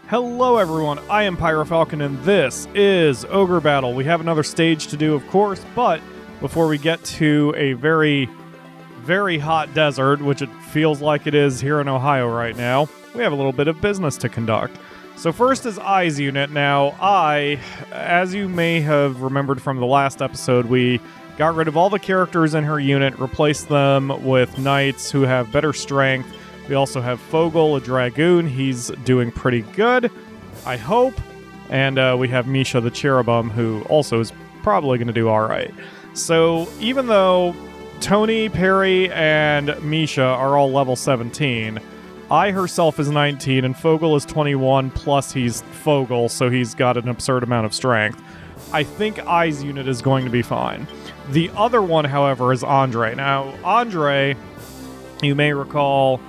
Hello everyone, I am PyroFalkon and this is Ogre Battle. We have another stage to do, of course, but before we get to a very, very hot desert, which it feels like it is here in Ohio right now, we have a little bit of business to conduct. So first is I's unit. Now, as you may have remembered from the last episode, we got rid of all the characters in her unit, replaced them with knights who have better strength. We also have Fogel, a dragoon. He's doing pretty good, I hope. And we have Misha, the cherubim, who also is probably going to do all right. So even though Tony, Perry, and Misha are all level 17, I herself is 19, and Fogel is 21, plus he's Fogel, so he's got an absurd amount of strength. I think I's unit is going to be fine. The other one, however, is Andre. Now, Andre, you may recall,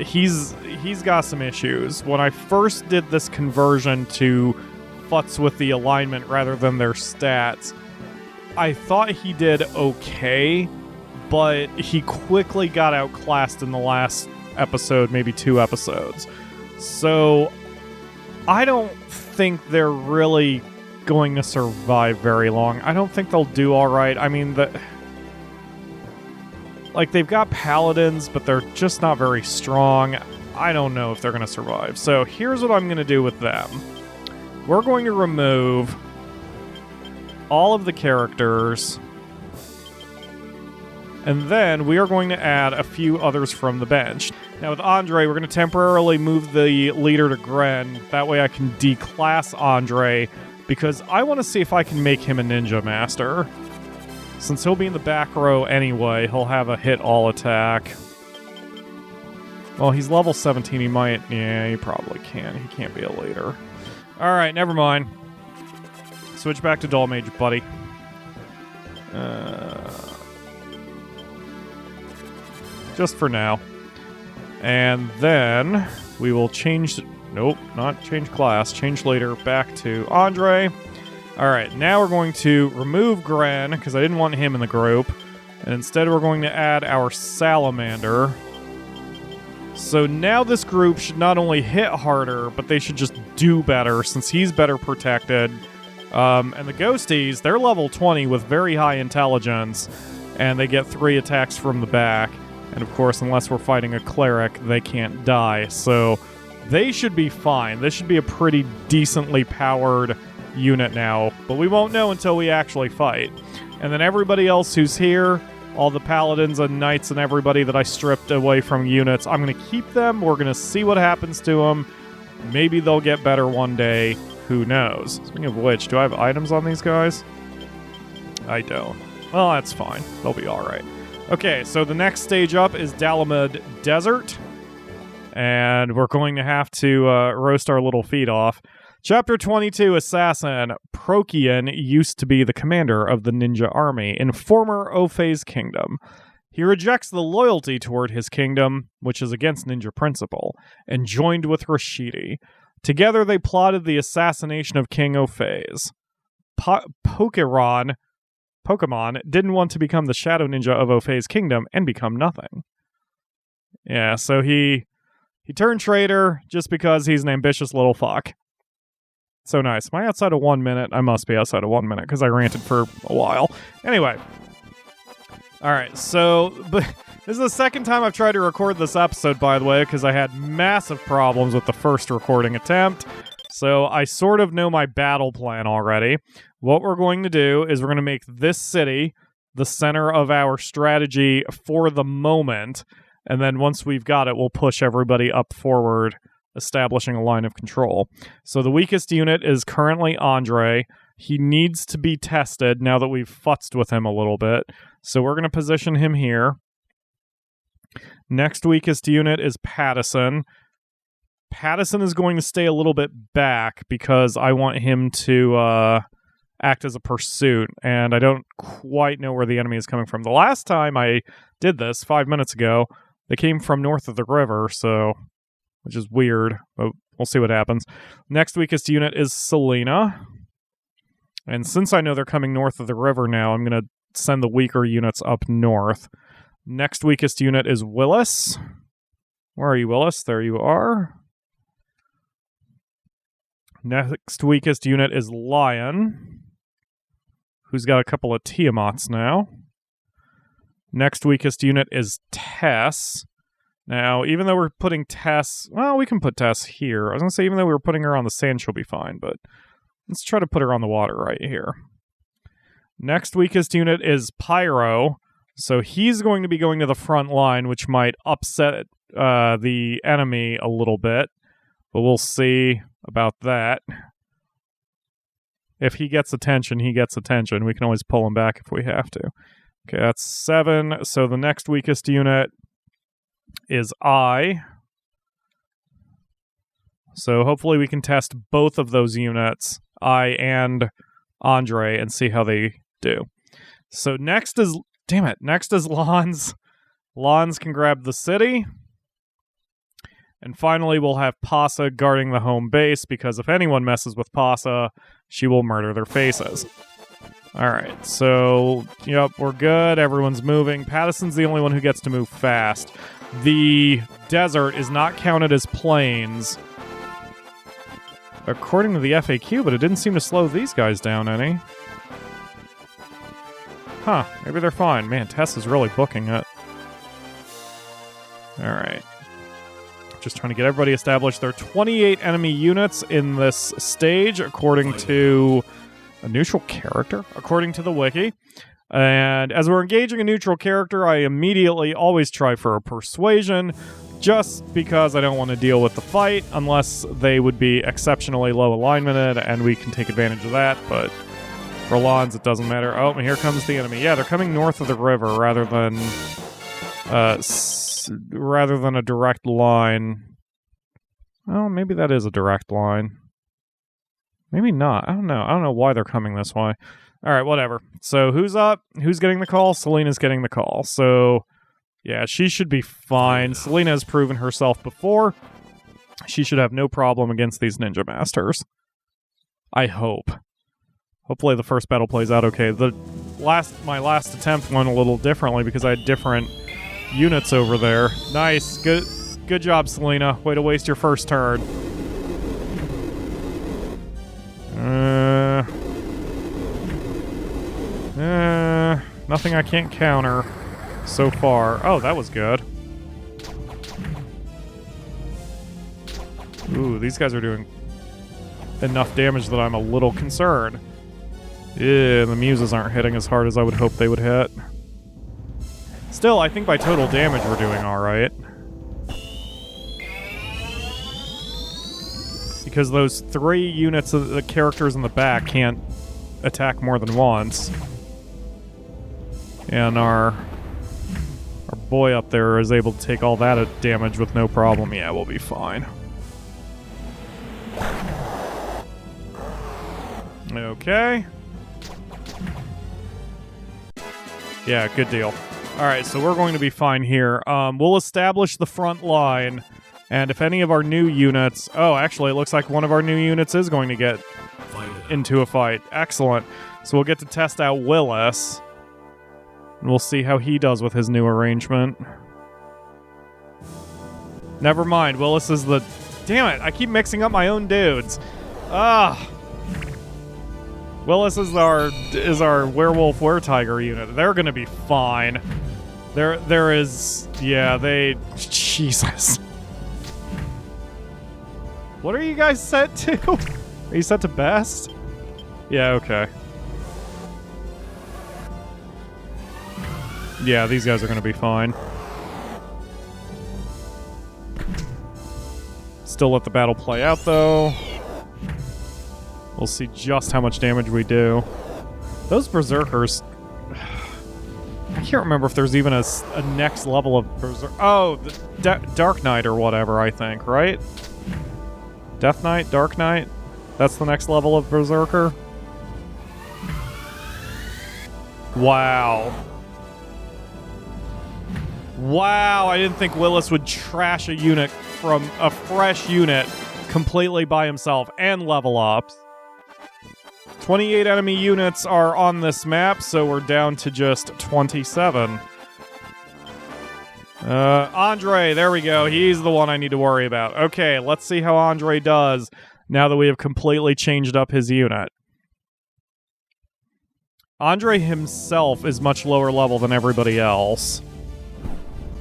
he's got some issues. When I first did this conversion to futz with the alignment rather than their stats, I thought he did okay, but he quickly got outclassed in the last episode, maybe 2 episodes. So I don't think they're really going to survive very long. I don't think they'll do all right. I mean, they've got paladins, but they're just not very strong. I don't know if they're going to survive. So here's what I'm going to do with them. We're going to remove all of the characters, and then we are going to add a few others from the bench. Now with Andre, we're going to temporarily move the leader to Gren. That way I can declass Andre, because I want to see if I can make him a ninja master. Since he'll be in the back row anyway, he'll have a hit-all attack. Well, he's level 17, he might... Yeah, he probably can. He can't be a leader. Alright, never mind. Switch back to Dull Mage, buddy. Just for now. And then we will change... Nope, not change class. Change leader back to Andre. Alright, now we're going to remove Gren, because I didn't want him in the group. And instead we're going to add our Salamander. So now this group should not only hit harder, but they should just do better, since he's better protected. And the Ghosties, they're level 20 with very high intelligence, and they get 3 attacks from the back. And of course, unless we're fighting a cleric, they can't die. So they should be fine. This should be a pretty decently powered unit now, but we won't know until we actually fight. And then everybody else who's here, all the paladins and knights and everybody that I stripped away from units, I'm going to keep them. We're going to see what happens to them. Maybe they'll get better one day. Who knows? Speaking of which, do I have items on these guys? I don't. Well, that's fine. They'll be alright. Okay, so the next stage up is Dalamud Desert. And we're going to have to roast our little feet off. Chapter 22, Assassin. Procyon used to be the commander of the ninja army in former Ophei's kingdom. He rejects the loyalty toward his kingdom, which is against ninja principle, and joined with Rashidi. Together they plotted the assassination of King Ophei's. Pokemon didn't want to become the shadow ninja of Ophei's kingdom and become nothing. Yeah, so he turned traitor just because he's an ambitious little fuck. So nice. Am I outside of 1 minute? I must be outside of 1 minute because I ranted for a while. Anyway. Alright, so this is the second time I've tried to record this episode, by the way, because I had massive problems with the first recording attempt. So I sort of know my battle plan already. What we're going to do is we're going to make this city the center of our strategy for the moment. And then once we've got it, we'll push everybody up forward, establishing a line of control. So the weakest unit is currently Andre. He needs to be tested now that we've futzed with him a little bit. So we're going to position him here. Next weakest unit is Pattison. Pattison is going to stay a little bit back because I want him to act as a pursuit, and I don't quite know where the enemy is coming from. The last time I did this, 5 minutes ago, they came from north of the river, so... which is weird, but we'll see what happens. Next weakest unit is Selena. And since I know they're coming north of the river now, I'm going to send the weaker units up north. Next weakest unit is Willis. Where are you, Willis? There you are. Next weakest unit is Lion, who's got a couple of Tiamats now. Next weakest unit is Tess. Now, even though we're putting Tess... Well, we can put Tess here. I was going to say, even though we were putting her on the sand, she'll be fine, but let's try to put her on the water right here. Next weakest unit is Pyro, so he's going to be going to the front line, which might upset the enemy a little bit, but we'll see about that. If he gets attention, he gets attention. We can always pull him back if we have to. Okay, that's 7. So the next weakest unit is I. So hopefully we can test both of those units, I and Andre, and see how they do. So next is... Damn it. Next is Lons. Lons can grab the city. And finally, we'll have Pasa guarding the home base, because if anyone messes with Pasa, she will murder their faces. Alright, so, yep, we're good. Everyone's moving. Patterson's the only one who gets to move fast. The desert is not counted as plains, according to the FAQ, but it didn't seem to slow these guys down any. Huh, maybe they're fine. Man, Tess is really booking it. Alright. Just trying to get everybody established. There are 28 enemy units in this stage, according to a neutral character, according to the wiki. And as we're engaging a neutral character, I immediately always try for a persuasion, just because I don't want to deal with the fight, unless they would be exceptionally low alignmented, and we can take advantage of that, but for Lons, it doesn't matter. Oh, and here comes the enemy. Yeah, they're coming north of the river rather than a direct line. Oh, maybe that is a direct line. Maybe not. I don't know. I don't know why they're coming this way. All right, whatever. So who's up? Who's getting the call? Selena's getting the call. So, yeah, she should be fine. Selena has proven herself before. She should have no problem against these ninja masters. I hope. Hopefully the first battle plays out okay. My last attempt went a little differently because I had different units over there. Nice. Good job, Selena. Way to waste your first turn. Nothing I can't counter so far. Oh, that was good. Ooh, these guys are doing enough damage that I'm a little concerned. Yeah, the muses aren't hitting as hard as I would hope they would hit. Still, I think by total damage we're doing alright. Because those 3 units of the characters in the back can't attack more than once. And our boy up there is able to take all that damage with no problem. Yeah, we'll be fine. Okay. Yeah, good deal. Alright, so we're going to be fine here. We'll establish the front line, and if any of our new units... Oh, actually, it looks like one of our new units is going to get into a fight. Excellent. So we'll get to test out Willis, and we'll see how he does with his new arrangement. Never mind, Willis is the... Damn it, I keep mixing up my own dudes. Ah! Willis is our werewolf were-tiger unit. They're gonna be fine. There is... Yeah, they... Jesus. What are you guys set to? Are you set to best? Yeah, okay. Yeah, these guys are gonna be fine. Still let the battle play out, though. We'll see just how much damage we do. Those berserkers... I can't remember if there's even a next level of berserker... Oh, the Dark Knight or whatever, I think, right? Death Knight? Dark Knight? That's the next level of berserker? Wow. Wow, I didn't think Willis would trash a unit from a fresh unit completely by himself and level up. 28 enemy units are on this map, so we're down to just 27. Andre, there we go. He's the one I need to worry about. Okay, let's see how Andre does now that we have completely changed up his unit. Andre himself is much lower level than everybody else.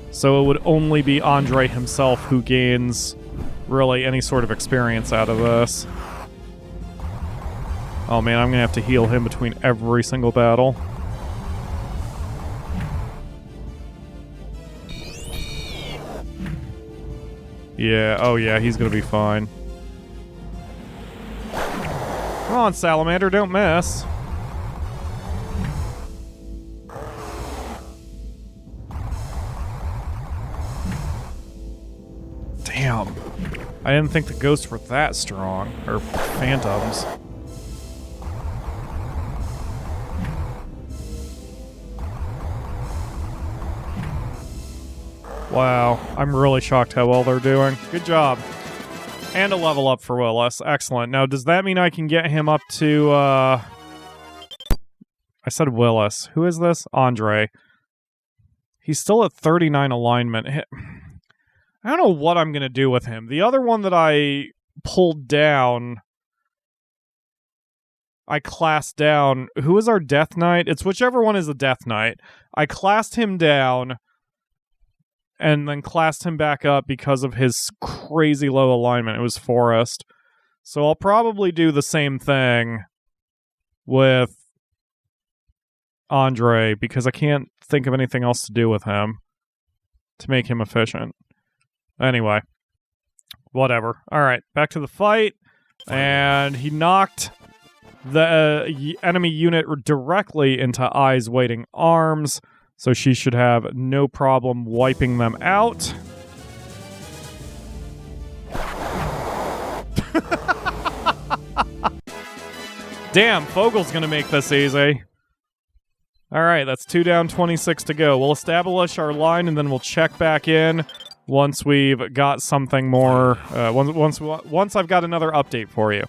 So it would only be Andre himself who gains really any sort of experience out of this. Oh man, I'm gonna have to heal him between every single battle. Yeah, oh yeah, he's gonna be fine. Come on, Salamander, don't miss. Damn. I didn't think the ghosts were that strong. Or phantoms. Wow. I'm really shocked how well they're doing. Good job. And a level up for Willis. Excellent. Now, does that mean I can get him up to, I said Willis. Who is this? Andre. He's still at 39 alignment. I don't know what I'm going to do with him. The other one that I pulled down, I classed down. Who is our Death Knight? It's whichever one is the Death Knight. I classed him down and then classed him back up because of his crazy low alignment. It was Forest. So I'll probably do the same thing with Andre because I can't think of anything else to do with him to make him efficient. Anyway, whatever. All right, back to the fight. And he knocked the enemy unit directly into Ai's waiting arms, so she should have no problem wiping them out. Damn, Fogel's gonna make this easy. All right, that's 2 down, 26 to go. We'll establish our line, and then we'll check back in once we've got something more. Once I've got another update for you.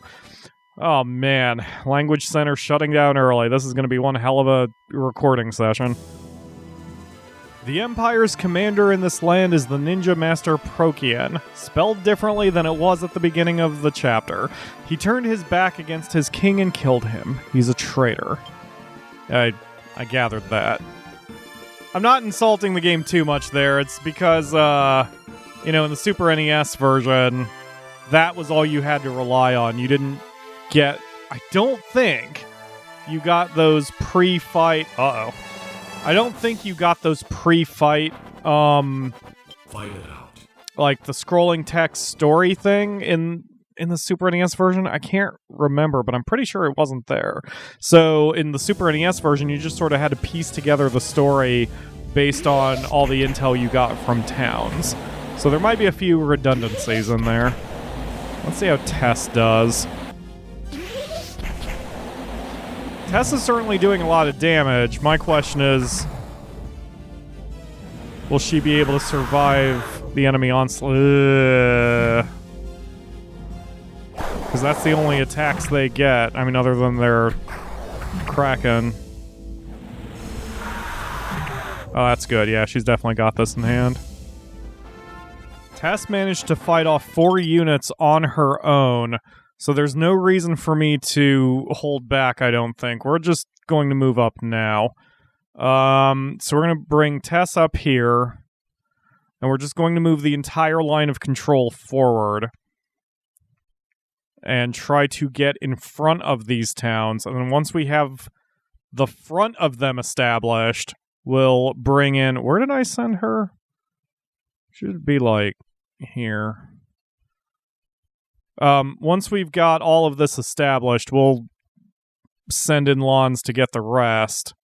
Oh man, Language Center shutting down early. This is going to be one hell of a recording session. The Empire's commander in this land is the Ninja Master Prokian, spelled differently than it was at the beginning of the chapter. He turned his back against his king and killed him. He's a traitor. I gathered that. I'm not insulting the game too much there. It's because, in the Super NES version, that was all you had to rely on. You didn't get... I don't think you got those pre-fight... Uh-oh. I don't think you got those pre-fight, Fight it out. Like the scrolling text story thing in the Super NES version. I can't remember, but I'm pretty sure it wasn't there. So in the Super NES version, you just sort of had to piece together the story based on all the intel you got from towns. So there might be a few redundancies in there. Let's see how Tess does. Tess is certainly doing a lot of damage. My question is, will she be able to survive the enemy onslaught? Because that's the only attacks they get. I mean, other than their Kraken. Oh, that's good. Yeah, she's definitely got this in hand. Tess managed to fight off 4 units on her own, so there's no reason for me to hold back, I don't think. We're just going to move up now. So we're going to bring Tess up here, and we're just going to move the entire line of control forward and try to get in front of these towns. And then once we have the front of them established, we'll bring in... Where did I send her? Should be, like, here. Once we've got all of this established, we'll send in lawns to get the rest.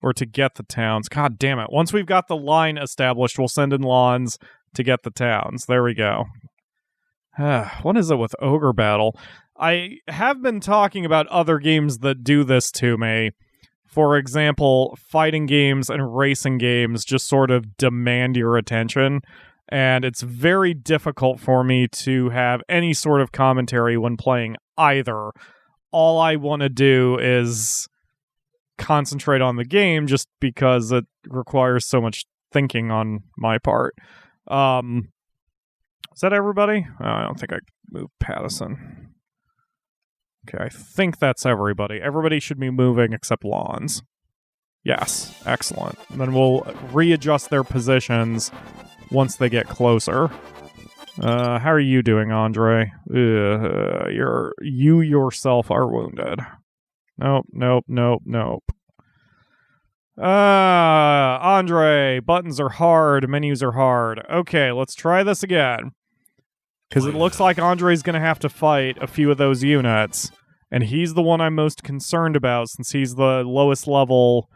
Or to get the towns. God damn it. Once we've got the line established, we'll send in lawns to get the towns. There we go. What is it with Ogre Battle? I have been talking about other games that do this to me. For example, fighting games and racing games just sort of demand your attention. And it's very difficult for me to have any sort of commentary when playing either. All I want to do is concentrate on the game just because it requires so much thinking on my part. Is that everybody? Oh, I don't think I moved Pattison. Okay, I think that's everybody. Everybody should be moving except Lawns. Yes, excellent. And then we'll readjust their positions once they get closer. How are you doing, Andre? You yourself are wounded. Nope. Andre, buttons are hard, menus are hard. Okay, let's try this again. Because it looks like Andre's going to have to fight a few of those units. And he's the one I'm most concerned about since he's the lowest level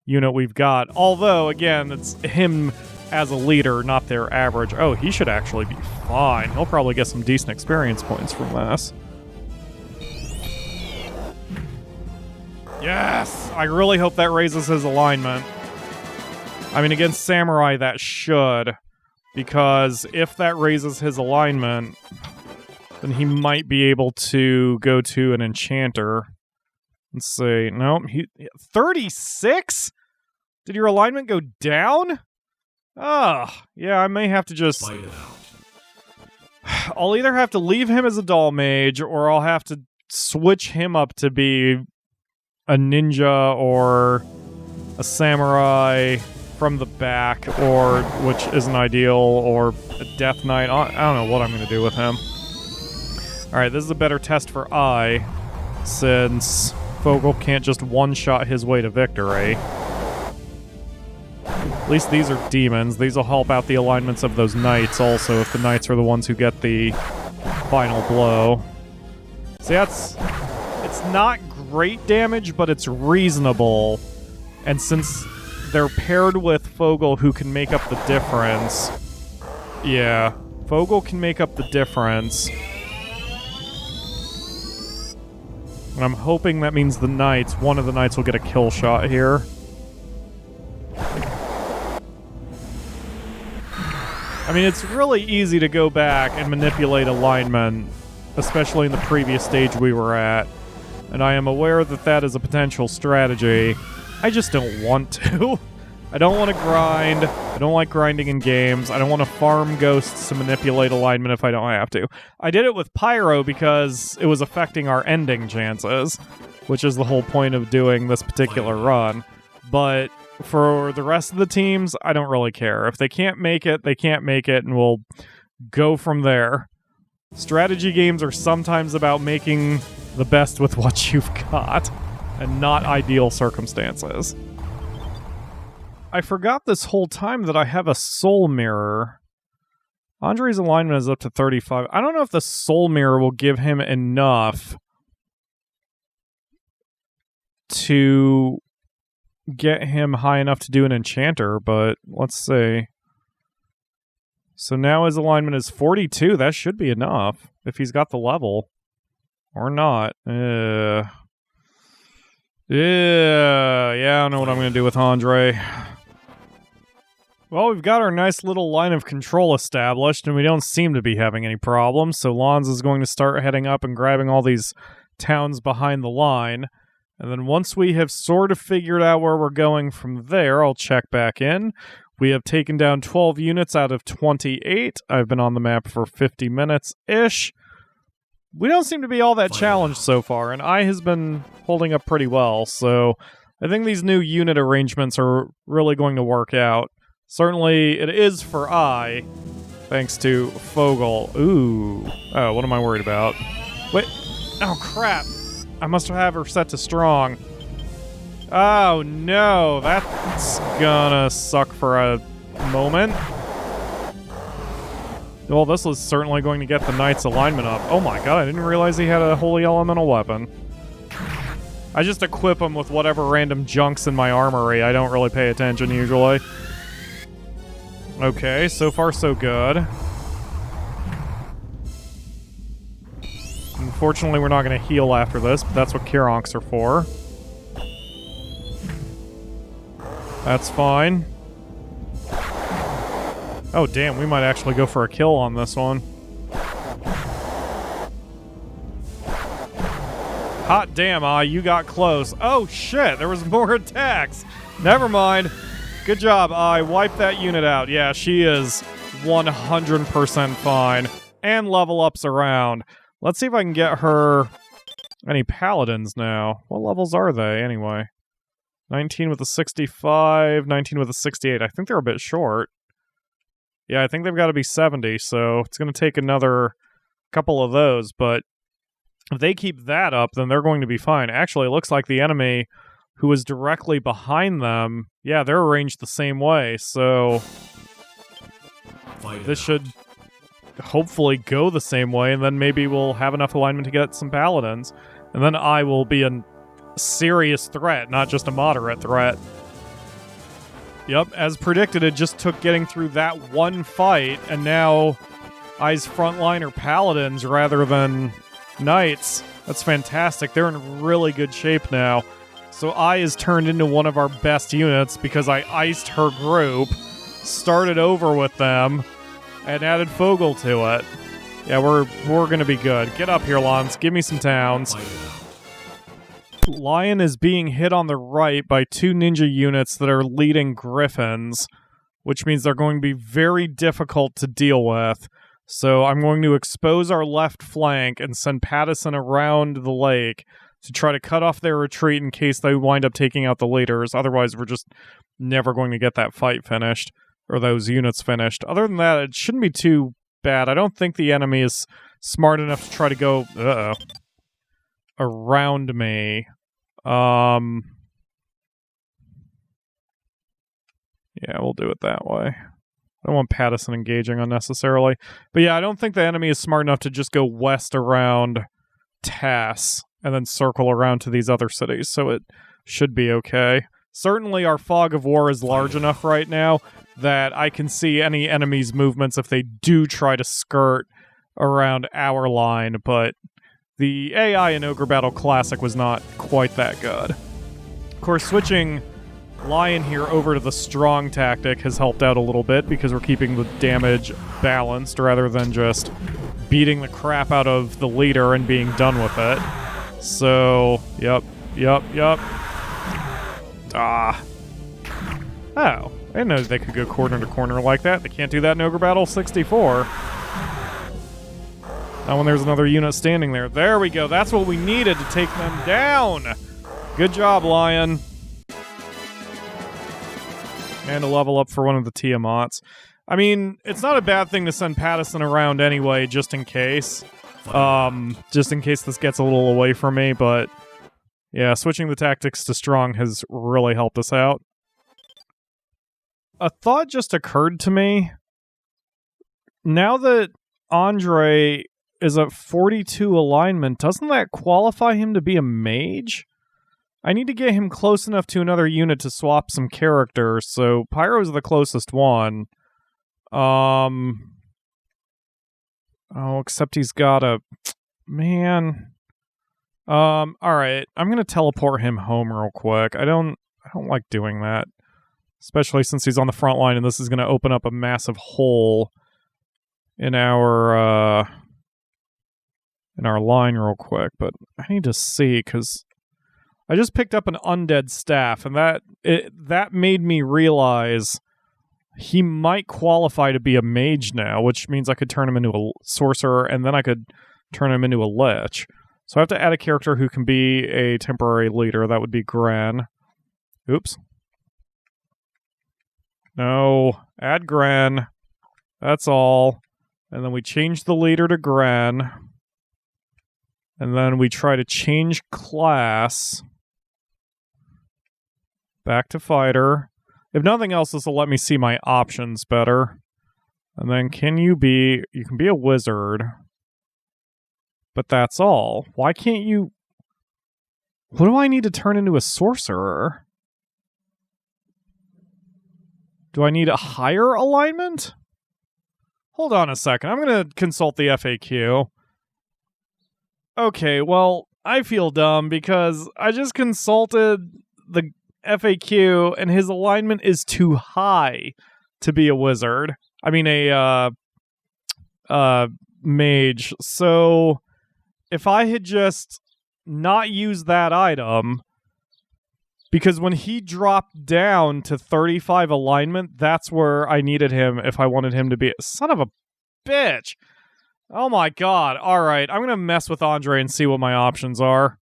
unit we've got. Although, again, it's him as a leader, not their average. Oh, he should actually be fine. He'll probably get some decent experience points from this. Yes! I really hope that raises his alignment. I mean, against Samurai, that should. Because if that raises his alignment, then he might be able to go to an Enchanter. Let's see. No, 36? Did your alignment go down? Yeah, I may have to just... Fight it out. I'll either have to leave him as a Doll Mage, or I'll have to switch him up to be a ninja or a samurai from the back, or, which isn't ideal, or a Death Knight. I don't know what I'm going to do with him. Alright, this is a better test for I, since Fogel can't just one-shot his way to victory. At least these are demons. These will help out the alignments of those knights also, if the knights are the ones who get the final blow. See, it's not great damage, but it's reasonable. And since they're paired with Fogel, who can make up the difference... Yeah, Fogel can make up the difference. And I'm hoping that means the knights, one of the knights will get a kill shot here. I mean, it's really easy to go back and manipulate alignment, especially in the previous stage we were at. And I am aware that that is a potential strategy. I just don't want to. I don't want to grind. I don't like grinding in games. I don't want to farm ghosts to manipulate alignment if I don't have to. I did it with Pyro because it was affecting our ending chances, which is the whole point of doing this particular run. But for the rest of the teams, I don't really care. If they can't make it, they can't make it, and we'll go from there. Strategy games are sometimes about making the best with what you've got, and not ideal circumstances. I forgot this whole time that I have a soul mirror. Andre's alignment is up to 35. I don't know if the soul mirror will give him enough to get him high enough to do an enchanter, but let's see. So now his alignment is 42. That should be enough if he's got the level. Or not. Yeah, I don't know what I'm going to do with Andre. Well, we've got our nice little line of control established, and we don't seem to be having any problems, so Lons is going to start heading up and grabbing all these towns behind the line. And then once we have sort of figured out where we're going from there, I'll check back in. We have taken down 12 units out of 28. I've been on the map for 50 minutes-ish. We don't seem to be all that challenged so far, and I has been holding up pretty well, so I think these new unit arrangements are really going to work out. Certainly, it is for I, thanks to Fogel. Ooh. Oh, what am I worried about? Wait. Oh, crap. I must have her set to strong. Oh, no. That's gonna suck for a moment. Well, this is certainly going to get the knight's alignment up. Oh my god, I didn't realize he had a holy elemental weapon. I just equip him with whatever random junk's in my armory. I don't really pay attention usually. Okay, so far so good. Unfortunately, we're not going to heal after this, but that's what Kironks are for. That's fine. Oh, damn, we might actually go for a kill on this one. Hot damn, you got close. Oh, shit, there was more attacks. Never mind. Good job, I wiped that unit out. Yeah, she is 100% fine. And level ups around. Let's see if I can get her any paladins now. What levels are they, anyway? 19 with a 65, 19 with a 68. I think they're a bit short. Yeah, I think they've got to be 70, so it's going to take another couple of those, but if they keep that up, then they're going to be fine. Actually, it looks like the enemy who was directly behind them, yeah, they're arranged the same way, so this should hopefully go the same way, and then maybe we'll have enough alignment to get some paladins, and then I will be a serious threat, not just a moderate threat. Yep, as predicted, it just took getting through that one fight, and now I's frontline are paladins rather than knights. That's fantastic. They're in really good shape now. So I is turned into one of our best units because I iced her group, started over with them, and added Fogel to it. Yeah, we're gonna be good. Get up here, Lance. Give me some towns. Lion is being hit on the right by 2 ninja units that are leading griffins, which means they're going to be very difficult to deal with. So I'm going to expose our left flank and send Pattison around the lake to try to cut off their retreat in case they wind up taking out the leaders. Otherwise, we're just never going to get that fight finished, or those units finished. Other than that, it shouldn't be too bad. I don't think the enemy is smart enough to try to go around me. Yeah, we'll do it that way. I don't want Pattison engaging unnecessarily. But yeah, I don't think the enemy is smart enough to just go west around Tass and then circle around to these other cities, so it should be okay. Certainly our fog of war is large enough right now that I can see any enemy's movements if they do try to skirt around our line, but the AI in Ogre Battle Classic was not quite that good. Of course, switching Lion here over to the strong tactic has helped out a little bit because we're keeping the damage balanced rather than just beating the crap out of the leader and being done with it. So, yep. Ah. Oh, I didn't know they could go corner to corner like that. They can't do that in Ogre Battle 64. Not when there's another unit standing there. There we go. That's what we needed to take them down. Good job, Lion. And a level up for one of the Tiamats. I mean, it's not a bad thing to send Pattison around anyway, just in case. Just in case this gets a little away from me, but yeah, switching the tactics to strong has really helped us out. A thought just occurred to me. Now that Andre is at 42 alignment, doesn't that qualify him to be a mage? I need to get him close enough to another unit to swap some characters, so Pyro's the closest one. Oh, except he's got a... Man. Alright. I'm gonna teleport him home real quick. I don't like doing that. Especially since he's on the front line, and this is gonna open up a massive hole in our line real quick. But I need to see, because I just picked up an undead staff, and that made me realize he might qualify to be a mage now, which means I could turn him into a sorcerer, and then I could turn him into a lich. So I have to add a character who can be a temporary leader. That would be Gran. Oops. No. Add Gran. That's all. And then we change the leader to Gran. And then we try to change class back to fighter. If nothing else, this will let me see my options better. And then you can be a wizard. But that's all. Why can't you... What do I need to turn into a sorcerer? Do I need a higher alignment? Hold on a second. I'm going to consult the FAQ. Okay, well, I feel dumb because I just consulted the FAQ and his alignment is too high to be a wizard. I mean, a mage. So if I had just not used that item, Because when he dropped down to 35 alignment, that's where I needed him if I wanted him to be. Son of a bitch! Oh my god. Alright, I'm gonna mess with Andre and see what my options are.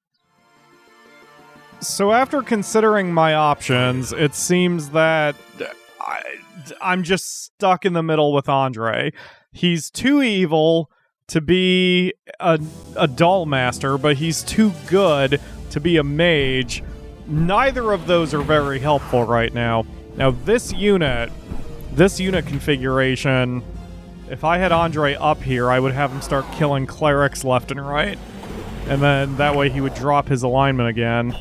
So after considering my options, it seems that I'm just stuck in the middle with Andre. He's too evil to be a doll master, but he's too good to be a mage. Neither of those are very helpful right now. Now, this unit configuration, if I had Andre up here, I would have him start killing clerics left and right. And then that way he would drop his alignment again.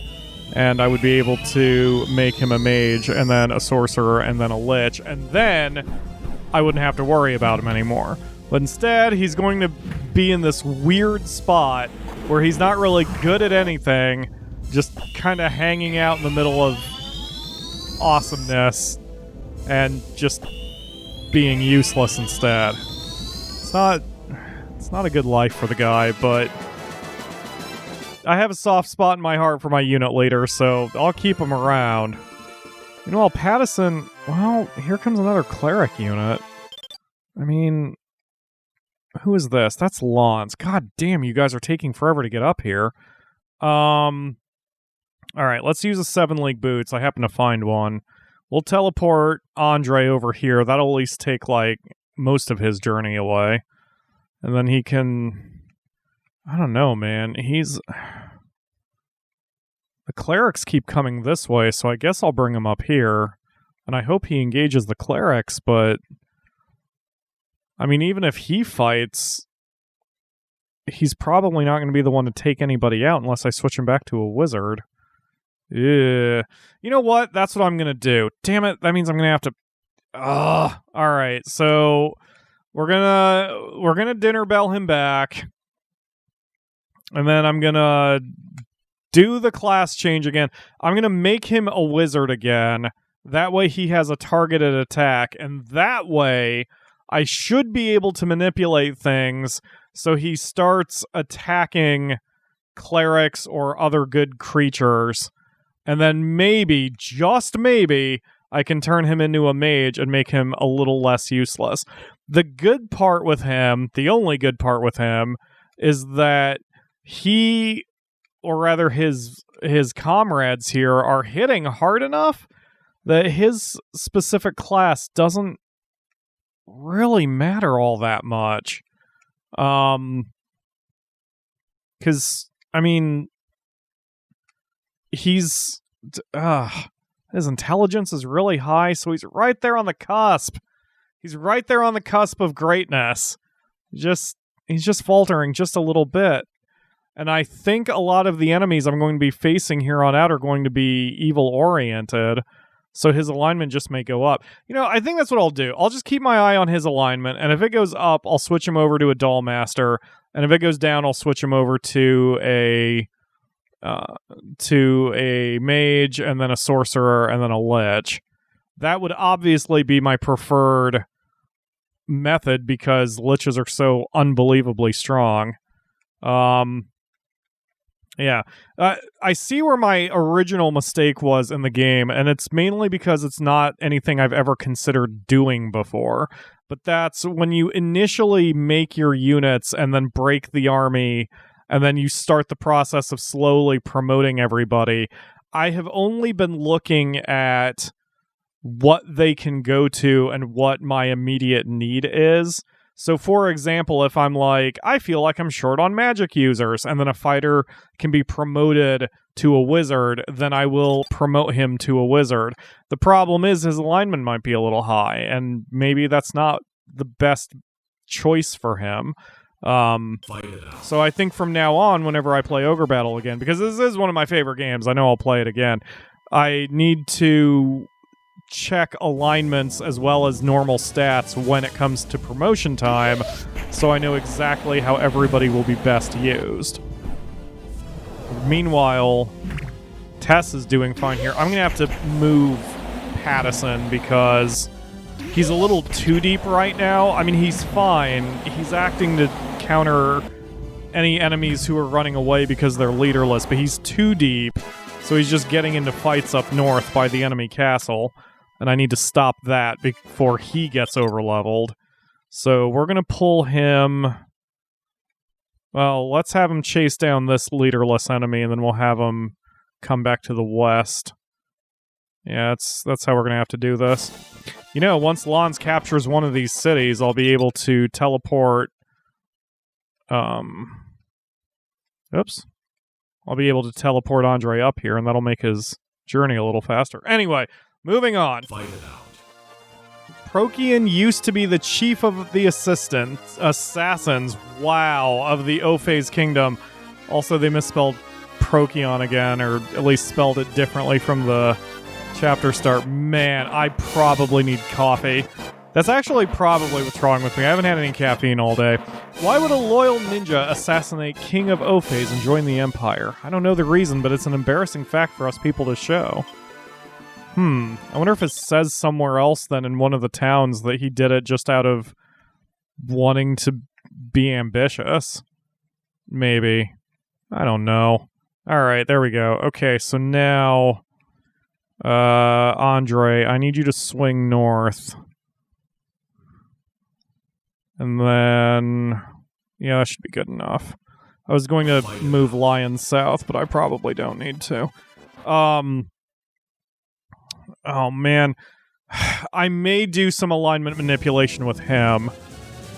And I would be able to make him a mage, and then a sorcerer, and then a lich. And then I wouldn't have to worry about him anymore. But instead, he's going to be in this weird spot where he's not really good at anything, just kind of hanging out in the middle of awesomeness and just being useless instead. It's not a good life for the guy, but I have a soft spot in my heart for my unit leader, so I'll keep him around. You know, Pattison, well, here comes another cleric unit. I mean, who is this? That's Lance. God damn, you guys are taking forever to get up here. Alright, let's use a 7 League Boots. I happen to find one. We'll teleport Andre over here. That'll at least take, like, most of his journey away. And then he can... I don't know, man. The clerics keep coming this way, so I guess I'll bring him up here. And I hope he engages the clerics, but... I mean, even if he fights, he's probably not going to be the one to take anybody out unless I switch him back to a wizard. Yeah. You know what? That's what I'm going to do. Damn it, that means I'm going to have to... Alright, so we're gonna dinner bell him back. And then I'm gonna do the class change again. I'm gonna make him a wizard again. That way he has a targeted attack, and that way I should be able to manipulate things so he starts attacking clerics or other good creatures. And then maybe, just maybe, I can turn him into a mage and make him a little less useless. The good part with him, the only good part with him, is that he, or rather his comrades here, are hitting hard enough that his specific class doesn't really matter all that much. Because, I mean, his intelligence is really high, so he's right there on the cusp. He's right there on the cusp of greatness. He's just faltering just a little bit. And I think a lot of the enemies I'm going to be facing here on out are going to be evil-oriented, so his alignment just may go up. You know, I think that's what I'll do. I'll just keep my eye on his alignment, and if it goes up, I'll switch him over to a Doll Master, and if it goes down, I'll switch him over to a mage, and then a sorcerer, and then a lich. That would obviously be my preferred method, because liches are so unbelievably strong. Yeah. I see where my original mistake was in the game, and it's mainly because it's not anything I've ever considered doing before. But that's when you initially make your units and then break the army, and then you start the process of slowly promoting everybody. I have only been looking at what they can go to and what my immediate need is. So, for example, if I'm like, I feel like I'm short on magic users, and then a fighter can be promoted to a wizard, then I will promote him to a wizard. The problem is his alignment might be a little high, and maybe that's not the best choice for him. So I think from now on, whenever I play Ogre Battle again, because this is one of my favorite games, I know I'll play it again, I need to check alignments as well as normal stats when it comes to promotion time, so I know exactly how everybody will be best used. Meanwhile, Tess is doing fine here. I'm going to have to move Pattison because he's a little too deep right now. I mean, he's fine. He's acting to counter any enemies who are running away because they're leaderless, but he's too deep. So he's just getting into fights up north by the enemy castle, and I need to stop that before he gets overleveled. So we're going to pull him... Well, let's have him chase down this leaderless enemy, and then we'll have him come back to the west. Yeah, that's how we're going to have to do this. You know, once Lons captures one of these cities, I'll be able to teleport... Oops. I'll be able to teleport Andre up here, and that'll make his journey a little faster. Anyway, moving on. Fight it out. Procyon used to be the chief of the assassins, wow, of the O-Phase Kingdom. Also, they misspelled Procyon again, or at least spelled it differently from the chapter start. Man, I probably need coffee. That's actually probably what's wrong with me. I haven't had any caffeine all day. Why would a loyal ninja assassinate King of O-Phase and join the Empire? I don't know the reason, but it's an embarrassing fact for us people to show. I wonder if it says somewhere else then in one of the towns that he did it just out of wanting to be ambitious. Maybe. I don't know. Alright, there we go. Okay, so now... Andre, I need you to swing north. And then... Yeah, that should be good enough. I was going to move Lion south, but I probably don't need to. Oh, man. I may do some alignment manipulation with him.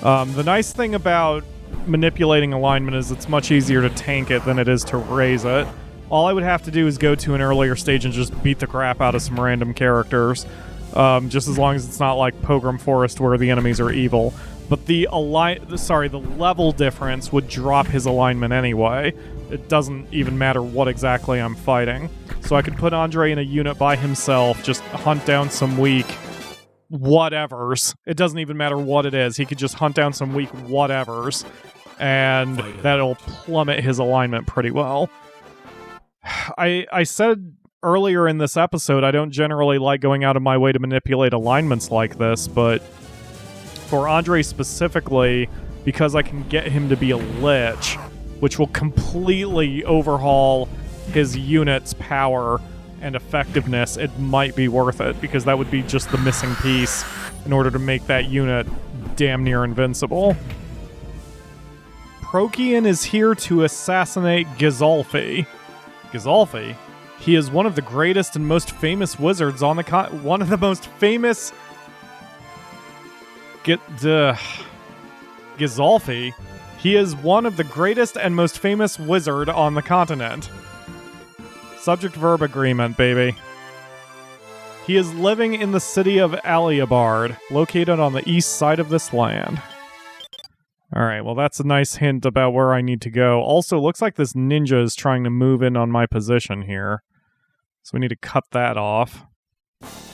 The nice thing about manipulating alignment is it's much easier to tank it than it is to raise it. All I would have to do is go to an earlier stage and just beat the crap out of some random characters. Just as long as it's not like Pogrom Forest where the enemies are evil. But the level difference would drop his alignment anyway. It doesn't even matter what exactly I'm fighting. So I could put Andre in a unit by himself, just hunt down some weak whatevers. It doesn't even matter what it is. He could just hunt down some weak whatevers, and that'll plummet his alignment pretty well. I said earlier in this episode I don't generally like going out of my way to manipulate alignments like this, but for Andre specifically, because I can get him to be a Lich, which will completely overhaul his unit's power and effectiveness, it might be worth it, because that would be just the missing piece in order to make that unit damn near invincible. Procyon is here to assassinate Gizolfi. Gizolfi? He is one of the greatest and most famous wizards on the one of the most famous... Gizolfi? He is one of the greatest and most famous wizard on the continent. Subject-verb agreement, baby. He is living in the city of Aliabard, located on the east side of this land. Alright, well that's a nice hint about where I need to go. Also, looks like this ninja is trying to move in on my position here. So we need to cut that off.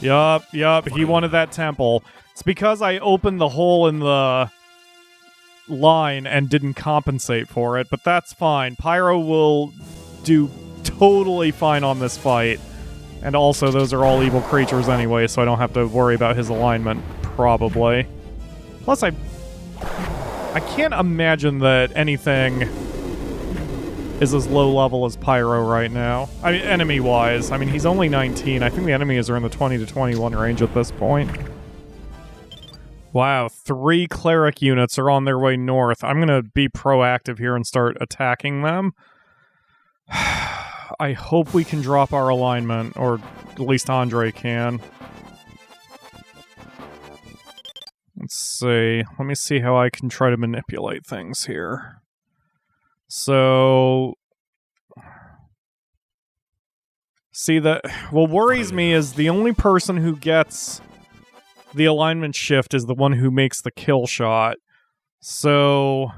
Yup, he wanted that temple. It's because I opened the hole in the line and didn't compensate for it, but that's fine. Pyro will do totally fine on this fight. And also, those are all evil creatures anyway, so I don't have to worry about his alignment, probably. Plus, I can't imagine that anything is as low level as Pyro right now. I mean, enemy-wise. I mean, he's only 19. I think the enemies are in the 20 to 21 range at this point. Wow, 3 cleric units are on their way north. I'm going to be proactive here and start attacking them. I hope we can drop our alignment, or at least Andre can. Let's see. Let me see how I can try to manipulate things here. So... See, what worries me is the only person who gets the alignment shift is the one who makes the kill shot. So...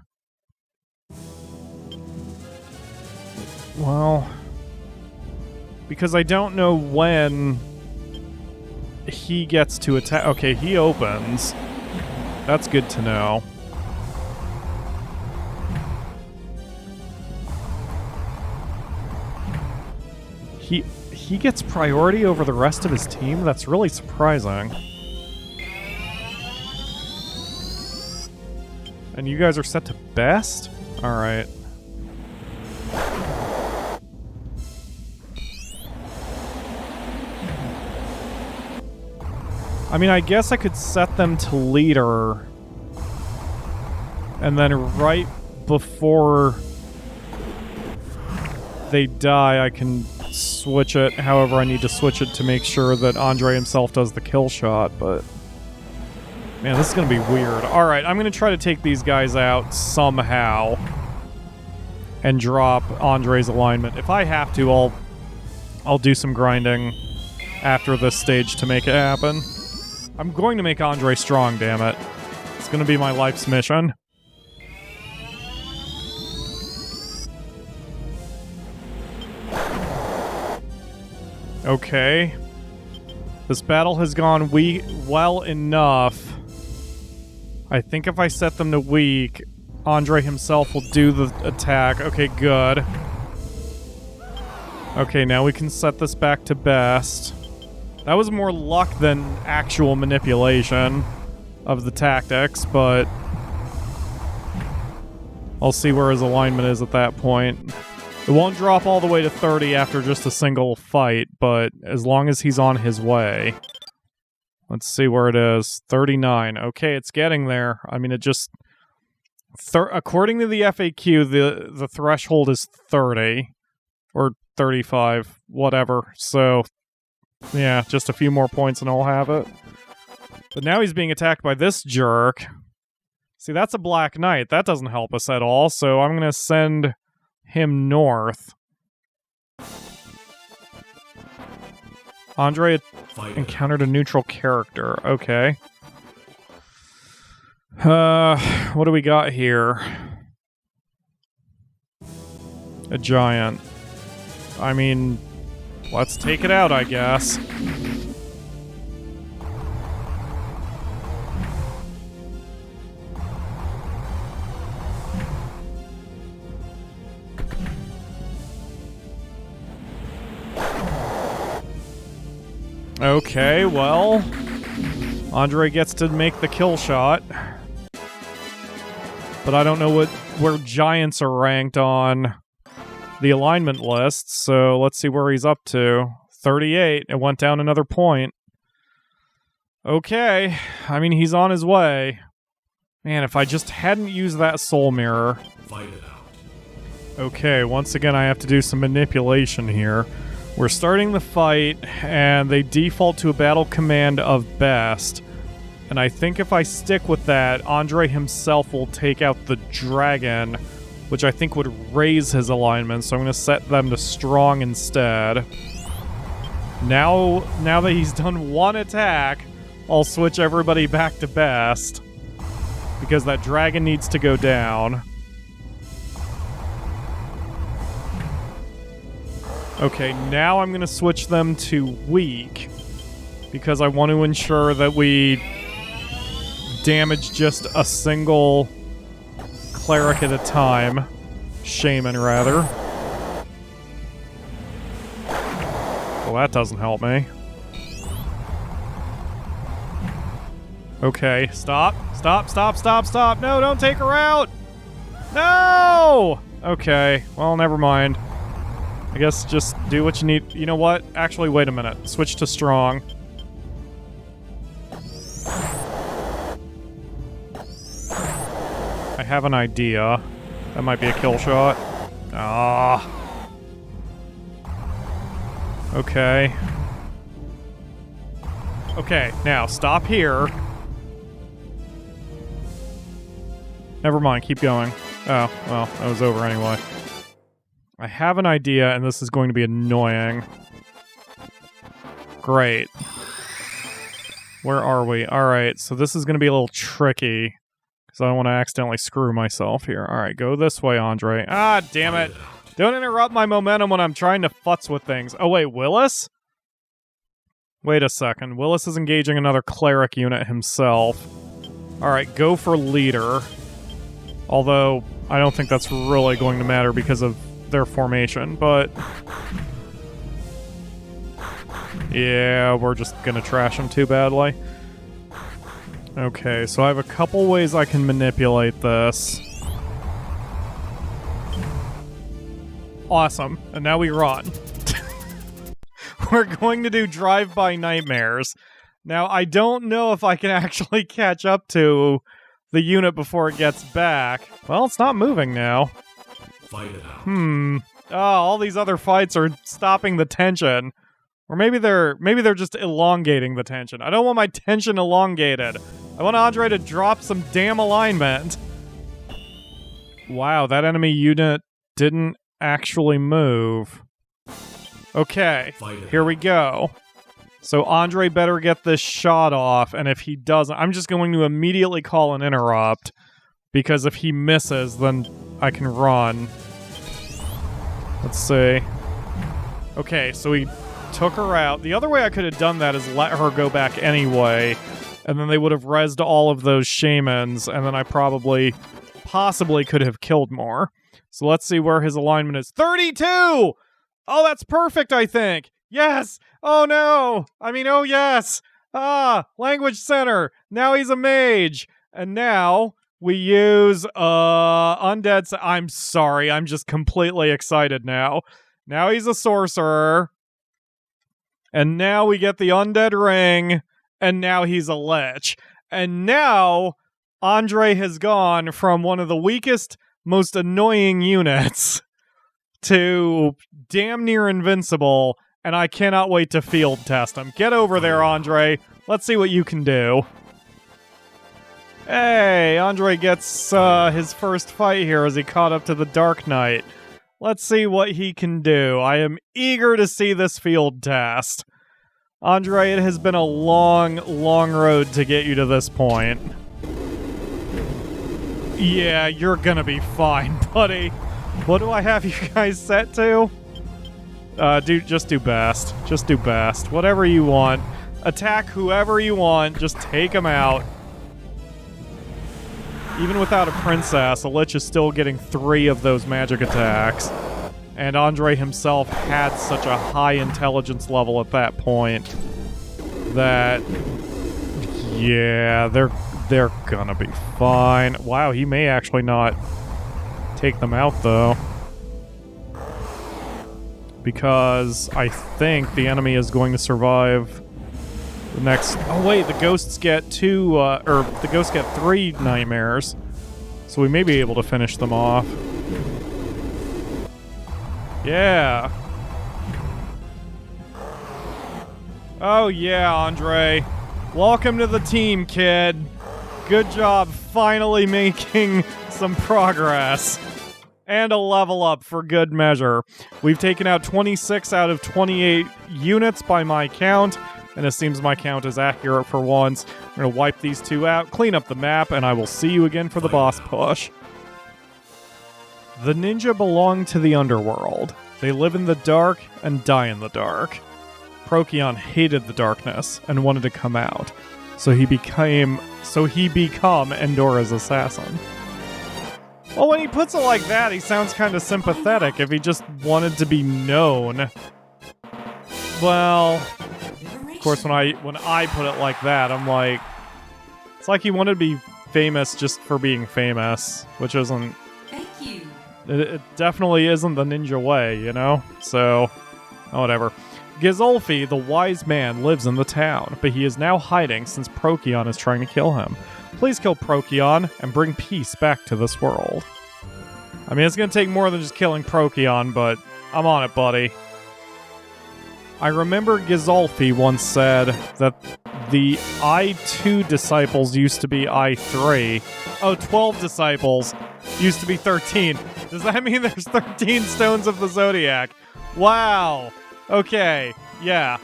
Well... Because I don't know when he gets to attack. Okay, he opens. That's good to know. He gets priority over the rest of his team? That's really surprising. And you guys are set to best? Alright. I mean, I guess I could set them to leader. And then right before they die, I can switch it however I need to switch it to make sure that Andre himself does the kill shot, but... Man, this is gonna be weird. Alright, I'm gonna try to take these guys out somehow. And drop Andre's alignment. If I have to, I'll do some grinding after this stage to make it happen. I'm going to make Andre strong, damn it. It's gonna be my life's mission. Okay. This battle has gone well enough. I think if I set them to weak, Andre himself will do the attack. Okay, good. Okay, now we can set this back to best. That was more luck than actual manipulation of the tactics, but I'll see where his alignment is at that point. It won't drop all the way to 30 after just a single fight, but as long as he's on his way. Let's see where it is. 39. Okay, it's getting there. I mean, it just... according to the FAQ, the threshold is 30. Or 35. Whatever. So, yeah, just a few more points and I'll have it. But now he's being attacked by this jerk. See, that's a Black Knight. That doesn't help us at all, so I'm going to send him north. Andre encountered a neutral character. Okay. What do we got here? A giant. I mean, let's take it out, I guess. Okay, well, Andre gets to make the kill shot. But I don't know where giants are ranked on the alignment list, so let's see where he's up to. 38. It went down another point. Okay. I mean, he's on his way. Man, if I just hadn't used that soul mirror. Fight it out. Okay, once again I have to do some manipulation here. We're starting the fight, and they default to a battle command of best. And I think if I stick with that, Andre himself will take out the dragon, which I think would raise his alignment, so I'm going to set them to strong instead. Now that he's done one attack, I'll switch everybody back to best, because that dragon needs to go down. Okay, now I'm going to switch them to weak, because I want to ensure that we damage just a single cleric at a time. Shaman, rather. Well, that doesn't help me. Okay, stop. Stop, stop, stop, stop. No, don't take her out! No! Okay, well, never mind. I guess just do what you need. You know what? Actually, wait a minute. Switch to strong. I have an idea. That might be a kill shot. Ah. Okay. Okay, now stop here. Never mind, keep going. Oh, well, that was over anyway. I have an idea, and this is going to be annoying. Great. Where are we? Alright, so this is going to be a little tricky, because I don't want to accidentally screw myself here. Alright, go this way, Andre. Ah, damn it! Don't interrupt my momentum when I'm trying to futz with things. Oh wait, Willis? Wait a second. Willis is engaging another cleric unit himself. Alright, go for leader. Although, I don't think that's really going to matter because of their formation, but yeah, we're just gonna trash them too badly. Okay, so I have a couple ways I can manipulate this. Awesome, and now we run. We're going to do drive-by nightmares. Now, I don't know if I can actually catch up to the unit before it gets back. Well, it's not moving now. Fight it out. Oh, all these other fights are stopping the tension. Or maybe they're just elongating the tension. I don't want my tension elongated. I want Andre to drop some damn alignment. Wow, that enemy unit didn't actually move. Okay, here we go. So Andre better get this shot off, and if he doesn't, I'm just going to immediately call an interrupt, because if he misses, then I can run. Let's see. Okay, so he took her out. The other way I could have done that is let her go back anyway, and then they would have rezzed all of those shamans, and then I possibly could have killed more. So let's see where his alignment is. 32! Oh, that's perfect, I think. Yes! Oh, no! I mean, oh, yes! Language center! Now he's a mage! And now we use, undead... I'm sorry, I'm just completely excited now. Now he's a sorcerer. And now we get the undead ring. And now he's a lich. And now Andre has gone from one of the weakest, most annoying units to damn near invincible, and I cannot wait to field test him. Get over there, Andre. Let's see what you can do. Hey, Andre gets his first fight here as he caught up to the Dark Knight. Let's see what he can do. I am eager to see this field test. Andre, it has been a long, long road to get you to this point. Yeah, you're gonna be fine, buddy. What do I have you guys set to? Just do best. Just do best. Whatever you want. Attack whoever you want. Just take them out. Even without a princess, a lich is still getting 3 of those magic attacks. And Andre himself had such a high intelligence level at that point that... yeah, they're gonna be fine. Wow, he may actually not take them out, though. Because I think the enemy is going to survive the next... oh, wait, the ghosts get 2, or the ghosts get 3 nightmares. So we may be able to finish them off. Yeah. Oh, yeah, Andre. Welcome to the team, kid. Good job finally making some progress. And a level up for good measure. We've taken out 26 out of 28 units by my count, and it seems my count is accurate for once. I'm going to wipe these 2 out, clean up the map, and I will see you again for the boss push. The ninja belong to the underworld. They live in the dark and die in the dark. Procyon hated the darkness and wanted to come out, so he become Endora's assassin. Well, when he puts it like that, he sounds kind of sympathetic. If he just wanted to be known. Well, of course, when I put it like that, I'm like, it's like he wanted to be famous just for being famous, which isn't... Thank you. It definitely isn't the ninja way, you know? So, whatever. Gizolfi, the wise man, lives in the town, but he is now hiding since Procyon is trying to kill him. Please kill Procyon and bring peace back to this world. I mean, it's going to take more than just killing Procyon, but I'm on it, buddy. I remember Gizolfi once said that the I2 disciples used to be I3. Oh, 12 disciples used to be 13. Does that mean there's 13 stones of the Zodiac? Wow. Okay. Yeah.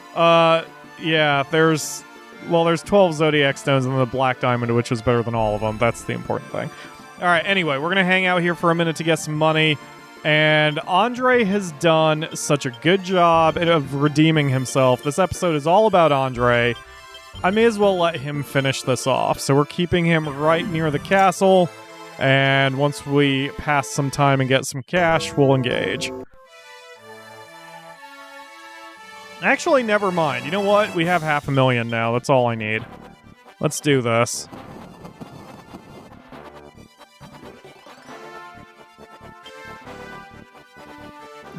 Yeah, there's 12 Zodiac stones and the Black Diamond, which is better than all of them. That's the important thing. All right, anyway, we're going to hang out here for a minute to get some money. And Andre has done such a good job of redeeming himself. This episode is all about Andre. I may as well let him finish this off. So we're keeping him right near the castle. And once we pass some time and get some cash, we'll engage. Actually, never mind. You know what? We have 500,000 now. That's all I need. Let's do this.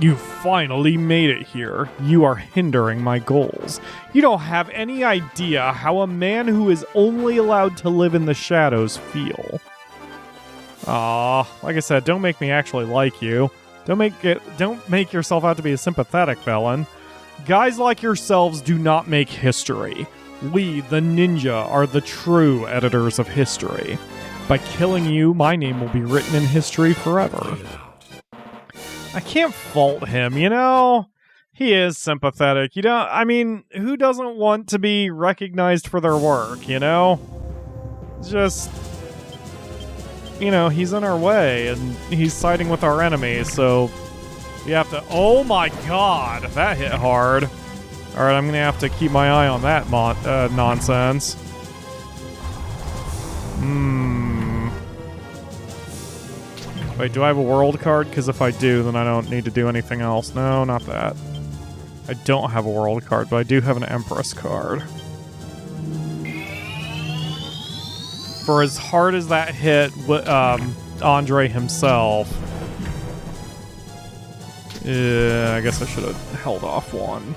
You finally made it here. You are hindering my goals. You don't have any idea how a man who is only allowed to live in the shadows feel. Aw, like I said, don't make me actually like you. Don't make yourself out to be a sympathetic villain. Guys like yourselves do not make history. We, the ninja, are the true editors of history. By killing you, my name will be written in history forever. I can't fault him, you know? He is sympathetic. I mean, who doesn't want to be recognized for their work, you know? Just, you know, he's in our way, and he's siding with our enemies, so we have to... Oh my god, that hit hard. Alright, I'm gonna have to keep my eye on that nonsense. Wait, do I have a world card? Because if I do, then I don't need to do anything else. No, not that. I don't have a world card, but I do have an Empress card. For as hard as that hit Andre himself, I guess I should have held off one.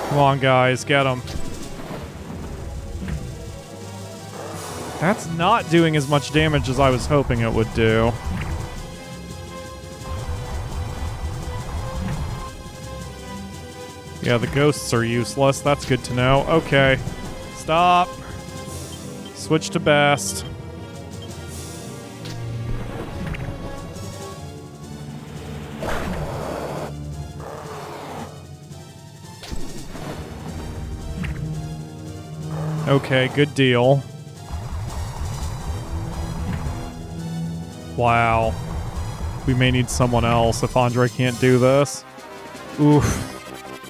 Come on, guys, get him. That's not doing as much damage as I was hoping it would do. Yeah, the ghosts are useless. That's good to know. Okay. Stop. Switch to best. Okay, good deal. Wow. We may need someone else if Andre can't do this. Oof.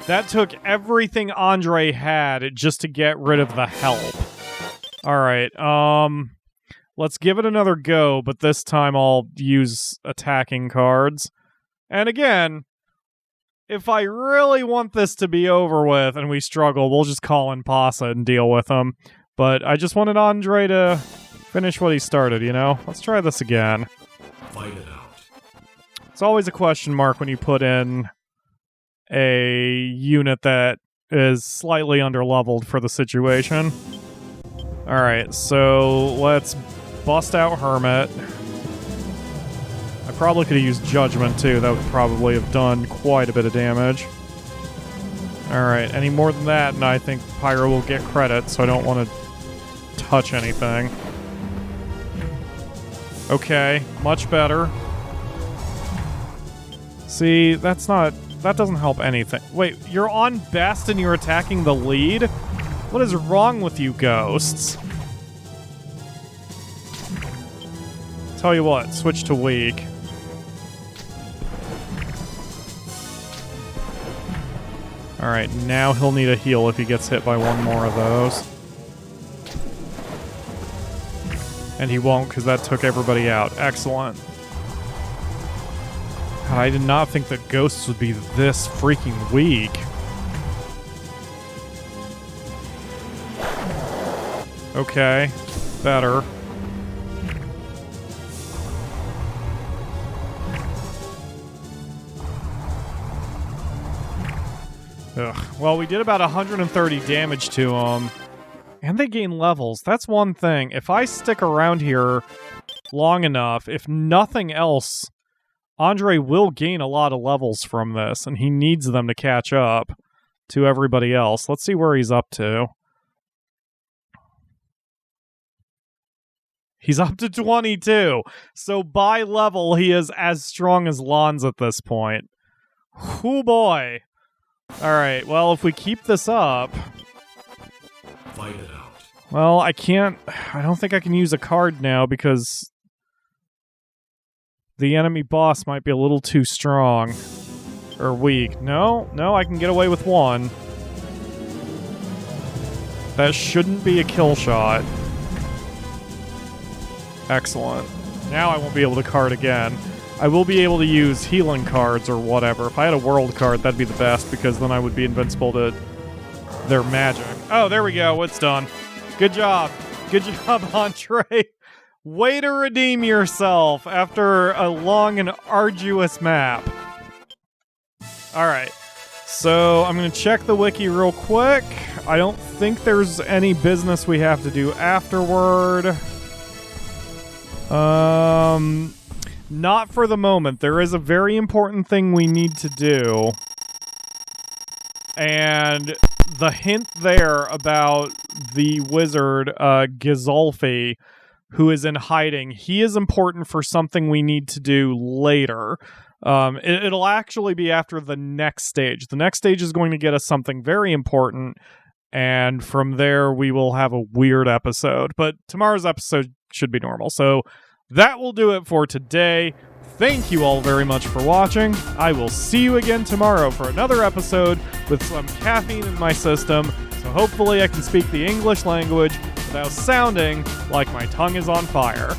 That took everything Andre had just to get rid of the help. Alright, let's give it another go, but this time I'll use attacking cards. And again, if I really want this to be over with and we struggle, we'll just call in Pasa and deal with him. But I just wanted Andre to finish what he started, you know? Let's try this again. Fight it out. It's always a question mark when you put in a unit that is slightly underleveled for the situation. Alright, so let's bust out Hermit. I probably could have used Judgment too. That would probably have done quite a bit of damage. Alright, any more than that and I think Pyro will get credit, so I don't want to touch anything. Okay, much better. See, that doesn't help anything. Wait, you're on best and you're attacking the lead? What is wrong with you ghosts? Tell you what, switch to weak. Alright, now he'll need a heal if he gets hit by one more of those. And he won't, because that took everybody out. Excellent. God, I did not think that ghosts would be this freaking weak. Okay, better. Ugh. Well, we did about 130 damage to them. And they gain levels. That's one thing. If I stick around here long enough, if nothing else, Andre will gain a lot of levels from this, and he needs them to catch up to everybody else. Let's see where he's up to. He's up to 22. So by level, he is as strong as Lons at this point. Whoo boy. Alright, well, if we keep this up... Fight it out. Well, I don't think I can use a card now because the enemy boss might be a little too strong. Or weak. No, I can get away with one. That shouldn't be a kill shot. Excellent. Now I won't be able to card again. I will be able to use healing cards or whatever. If I had a world card, that'd be the best, because then I would be invincible to their magic. Oh, there we go. It's done. Good job. Good job, Andre. Way to redeem yourself after a long and arduous map. Alright, so I'm going to check the wiki real quick. I don't think there's any business we have to do afterward. Not for the moment. There is a very important thing we need to do. And the hint there about the wizard, Gizolfi, who is in hiding, he is important for something we need to do later. It'll actually be after the next stage. The next stage is going to get us something very important, and from there we will have a weird episode. But tomorrow's episode should be normal. So that will do it for today. Thank you all very much for watching. I will see you again tomorrow for another episode with some caffeine in my system, so hopefully I can speak the English language without sounding like my tongue is on fire.